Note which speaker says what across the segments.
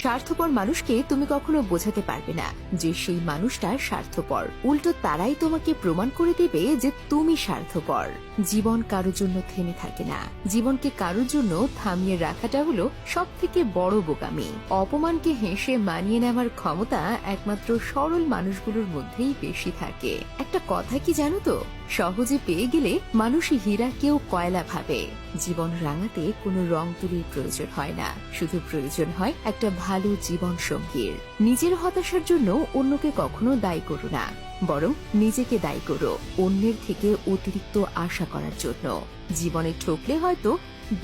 Speaker 1: স্বার্থপর মানুষকে তুমি কখনো বোঝাতে পারবে না যে সেই মানুষটা স্বার্থপর। উল্টো তারাই তোমাকে প্রমাণ করে দেবে যে তুমি স্বার্থপর। জীবন কারোর জন্য থেমে থাকে না। জীবনকে কারোর জন্য থামিয়ে রাখাটা হলো সব থেকে বড় বোকামি। অপমানকে হেসে মানিয়ে নেওয়ার ক্ষমতা একমাত্র সরল মানুষগুলোর মধ্যেই বেশি থাকে। একটা কথা কি জানো তো, সহজে পেয়ে গেলে মানুষ হীরাকেও কয়লা ভাবে। জীবন রাঙাতে কোনো রং তুলির প্রয়োজন হয় না, শুধু প্রয়োজন হয় একটা ভালো জীবন সঙ্গীর। নিজের হতাশার জন্য অন্যকে কখনো দায়ী করো না, বরং নিজেকে দায়ী করো অন্যের থেকে অতিরিক্ত আশা করার জন্য। জীবনে ঠকলে হয়তো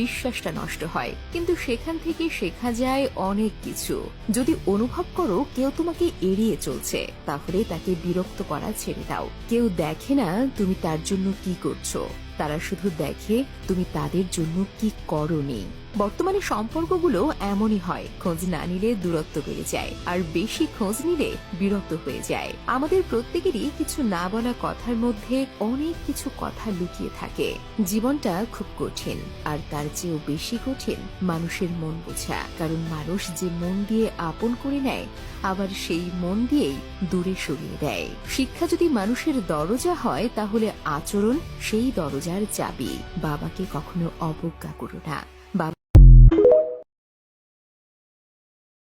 Speaker 1: বিশ্বাসটা নষ্ট হয়, কিন্তু সেখান থেকে শেখা যায় অনেক কিছু। যদি অনুভব করো কেউ তোমাকে এড়িয়ে চলছে, তাহলে তাকে বিরক্ত করা ছেড়ে দাও। কেউ দেখে না তুমি তার জন্য কি করছো, তারা শুধু দেখে তুমি তাদের জন্য কি করোনি। বর্তমানে সম্পর্কগুলো এমনই হয়, খোঁজ না নিলে দূরত্ব বেড়ে যায়, আর বেশি খোঁজ নিলে বিরক্ত হয়ে যায়। আমাদের প্রত্যেকেরই কিছু না বলা কথার মধ্যে অনেক কিছু কথা লুকিয়ে থাকে। জীবনটা খুব কঠিন, আর তার চেয়েও বেশি কঠিন মানুষের মন বোঝা। কারণ মানুষ যে মন দিয়ে আপন করে নেয়, আবার সেই মন দিয়েই দূরে সরিয়ে দেয়। শিক্ষা যদি মানুষের দরজা হয়, তাহলে আচরণ সেই দরজার চাবি। বাবাকে কখনো অবজ্ঞা করো না। বাবা